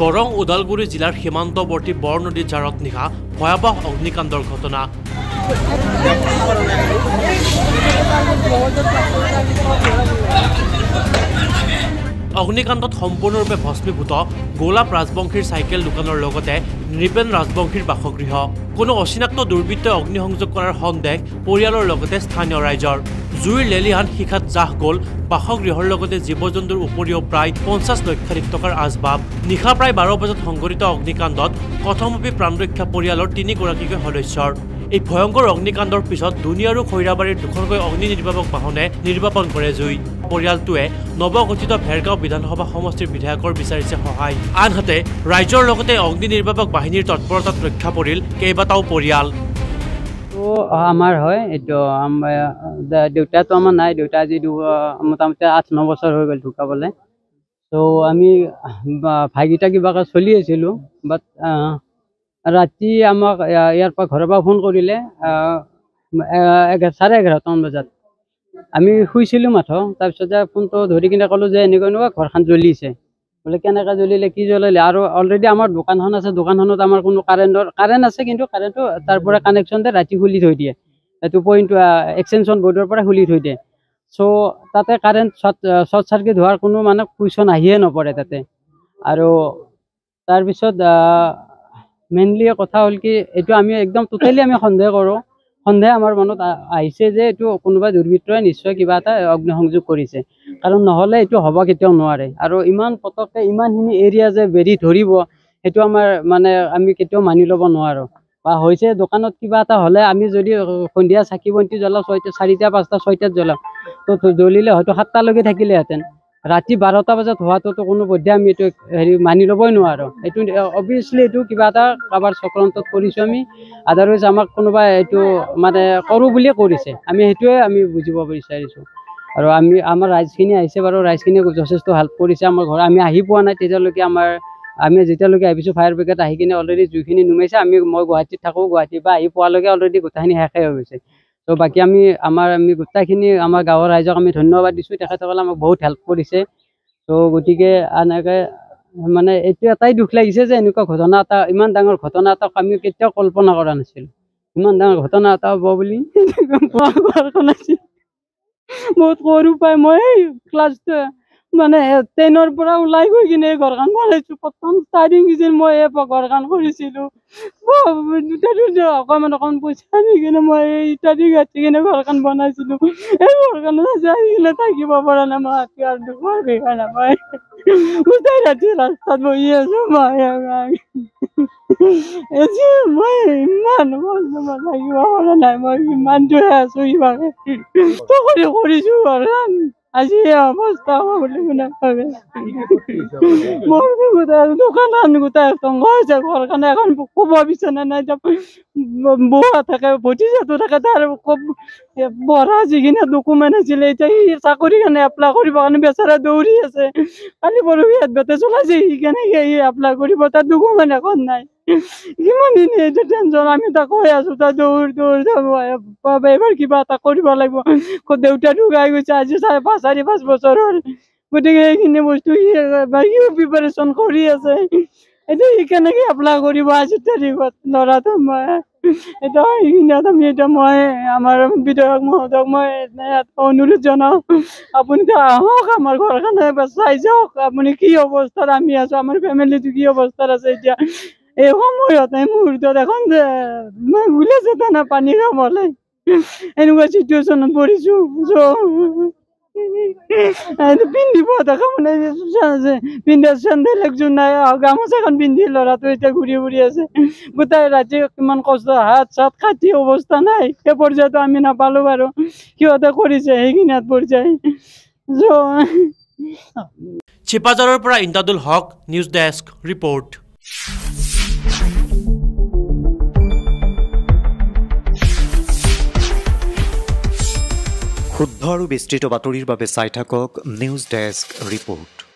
দৰং ওদালগুৰি জিলাৰ সীমান্তৱৰ্তী বৰনদী জাৰত নিশা ভয়াবহ অগ্নিকাণ্ডৰ ঘটনা। অগ্নিকাণ্ডত সম্পূৰ্ণৰূপে ভস্মীভূত গোলাপ ৰাজবংশীৰ চাইকেল দোকানৰ লগতে নৃপেন ৰাজবংশীৰ বাসগৃহ। কোনো অচিনাক্ত দুৰ্বৃত্তই অগ্নিসংযোগ কৰাৰ সন্দেহ পৰিয়ালৰ লগতে স্থানীয় ৰাইজৰ। জুইৰ লেলিহান শিখাত জাহ গ'ল বাসগৃহৰ লগতে জীৱ জন্তুৰ উপৰিও প্ৰায় 50 লক্ষাধিক টকাৰ আচবাব। নিশা প্ৰায় 12 বজাত সংঘটিত অগ্নিকাণ্ডত কথমপি প্ৰাণৰক্ষা পৰিয়ালৰ 3গৰাকীকৈ সদস্যৰ। এই ভয়ংকৰ অগ্নিকাণ্ডৰ পিছত দুনি আৰু খৈৰাবাৰীৰ দুখনকৈ অগ্নি নিৰ্বাপক বাহনে নিৰ্বাপন কৰে জুই। পৰিয়ালটোৱে নৱগঠিত ভেৰগাঁও বিধানসভা সমষ্টিৰ বিধায়কৰ বিচাৰিছে সহায়। আনহাতে ৰাইজৰ লগতে অগ্নি নিৰ্বাপক বাহিনীৰ তৎপৰতাত ৰক্ষা পৰিল কেইবাটাও পৰিয়াল। আমাৰ হয় এইটো দেউতাটো আমাৰ নাই, দেউতা আজি মোটামুটি 8-9 বছৰ হৈ গ'ল ঢুকাবলৈ। ত' আমি ভাইকেইটা কিবাকে চলি আছিলোঁ, বাট ৰাতি আমাক ইয়াৰ পৰা ঘৰৰ পৰা ফোন কৰিলে 11:30মান বজাত। আমি শুইছিলোঁ মাথো, তাৰপিছতে ফোনটো ধৰি কিনে ক'লোঁ যে এনেকুৱা ঘৰখন জ্বলিছে। বোলে কেনেকৈ জ্বলিলে, কি জ্বলিলে? আৰু অলৰেডি আমাৰ দোকানখন আছে, দোকানখনত আমাৰ কোনো কাৰেণ্ট আছে, কিন্তু কাৰেণ্টটো তাৰ পৰা কানেকশ্যন দিয়ে, ৰাতি খুলি থৈ দিয়ে। এইটো পইণ্ট এক্সটেনশ্যন বৰ্ডৰ পৰা খুলি থৈ দিয়ে। চ' তাতে কাৰেণ্ট শ্বৰ্ট চাৰ্কিট হোৱাৰ কোনো মানে কুৱেশ্যন আহিয়ে নপৰে তাতে। আৰু তাৰপিছত মেইনলি কথা হ'ল কি, এইটো আমি একদম টোটেলি আমি সন্দেহ কৰোঁ। সন্দেহ আমাৰ মনত আহিছে যে এইটো কোনোবা দুৰ্বৃত্তই নিশ্চয় কিবা এটা অগ্নিসংযোগ কৰিছে, কাৰণ নহ'লে এইটো হ'ব কেতিয়াও নোৱাৰে। আৰু ইমান পটককৈ ইমানখিনি এৰিয়া যে বেৰি ধৰিব, সেইটো আমাৰ মানে আমি কেতিয়াও মানি ল'ব নোৱাৰোঁ। বা হৈছে দোকানত কিবা এটা হ'লে আমি যদি সন্ধিয়া চাকি বন্তি জ্বলাওঁ 4টা, 5টা, 6টাত জ্বলাওঁ, তো জ্বলিলে হয়তো 7টালৈকে থাকিলেহেঁতেন। ৰাতি 12টা বজাত হোৱাটোতো কোনো পধ্যে আমি এইটো মানি ল'বই নোৱাৰোঁ। এইটো অবভিয়াছলি এইটো কিবা এটা কাৰোবাৰ চক্ৰান্তত কৰিছোঁ আমি, আদাৰৱাইজ আমাক কোনোবাই এইটো মানে কৰোঁ বুলিয়ে কৰিছে, আমি সেইটোৱে আমি বুজিব বিচাৰিছোঁ। আৰু আমাৰ ৰাইজখিনি আহিছে বাৰু, ৰাইজখিনিয়ে যথেষ্ট হেল্প কৰিছে আমাৰ ঘৰত। আমি আহি পোৱা নাই তেতিয়ালৈকে, আমি যেতিয়ালৈকে আহিছোঁ ফায়াৰ ব্ৰিগেড আহি কিনে অলৰেডি জুইখিনি নুমাইছে। মই গুৱাহাটীত থাকোঁ, গুৱাহাটীৰ পৰা আহি পোৱালৈকে অলৰেডি গোটেইখিনি শেষেই হৈ গৈছে। ত' বাকী আমি গোটেইখিনি আমাৰ গাঁৱৰ ৰাইজক আমি ধন্যবাদ দিছোঁ, তেখেতসকলে আমাক বহুত হেল্প কৰিছে। ত' গতিকে এনেকৈ মানে এইটো এটাই দুখ লাগিছে যে এনেকুৱা ঘটনা এটা, ইমান ডাঙৰ ঘটনা এটাক আমি কেতিয়াও কল্পনা কৰা নাছিলোঁ। ইমান ডাঙৰ ঘটনা এটা হ'ব বুলি ঘৰখন আছিল। বহুত সৰু পাই মই ক্লাছ মানে 10ৰ পৰা ওলাই গৈ কিনে ঘৰখন বনাইছোঁ। প্ৰথম ষ্টাৰ্টিং কিছিল মই ঘৰখন কৰিছিলোঁ। অকণমান পইচা আনি কিনে মই ইটা দি গাঁঠি কিনে ঘৰখন বনাইছিলোঁ। এই ঘৰখনত আহি কিনে থাকিব পৰা নাই, মই হাতী আৰু দুখৰ বিষা নাপায়। গোটেই ৰাতি ৰাস্তাত বহি আছোঁ মই ইমান থাকিব পৰা নাই, মই ইমানটোৱে আছোঁ ইভাগে কৰিছোঁ ঘৰখন। আজি অৱস্থা হ'ব বুলি নাভাবে। মোৰ দোকানখন গোটাই ধ্বংস হৈছে, ঘৰখন এখন শুব বিচনা নাই, বুঢ়া থাকে, ভতিজাটো থাকে, তাৰ পঢ়া যিখিনি ডকুমেণ্ট আছিলে, এতিয়া সি চাকৰি কাৰণে এপ্লাই কৰিবৰ কাৰণে বেচাৰা দৌৰি আছে। কালি পৰহি এডভাৰটাইজ ওলাইছে, সি কেনেকৈ এপ্লাই কৰিব, তাৰ ডকুমেণ্ট এখন নাই। কিমানখিনি এইটো টেনশ্যন, আমি তাক কৈ আছোঁ, তাক দৌৰ এইবাৰ কিবা এটা কৰিব লাগিব। দেউতা ঢুকাই গৈছে আজি 4-5 বছৰ হ'ল। গতিকে এইখিনি বস্তু সিও প্ৰিপাৰেশ্যন কৰি আছে। এতিয়া সি কেনেকৈ এপ্লাই কৰিব আজিৰ তাৰিখত ল'ৰাটো? মই আমাৰ বিধায়ক মহোদয়ক মই অনুৰোধ জনাওঁ, আপুনি আহক আমাৰ ঘৰখন এবাৰ চাই যাওক, আপুনি কি অৱস্থাত আমি আছোঁ, আমাৰ ফেমিলিটো কি অৱস্থাত আছে এতিয়া। এই সময়ত এই মুহূৰ্তত এখন ওলাইছে চেতনা পানী খাবলৈ, এনেকুৱা চিটুৱেশ্যনত পৰিছোঁ। পিন্ধিব দেখা মানে পিন্ধা চেণ্ডেল একযোৰ নাই, গামোচাখন পিন্ধি ল'ৰাটো এতিয়া ঘূৰি আছে। গোটেই ৰাতি কিমান কষ্ট, হাত চাত কাটি অৱস্থা নাই। সেই পৰ্যায়তো আমি নাপালোঁ বাৰু, সিহঁতে কৰিছে সেইখিনিত পৰ্যায়। চিপাঝাৰৰ পৰা ইন্দাদুল হক, নিউজ ডেস্ক ৰিপৰ্ট। শুদ্ধ আৰু বিস্তৃত বাতৰিৰ বাবে চাই থাকক নিউজ ডেস্ক ৰিপৰ্ট।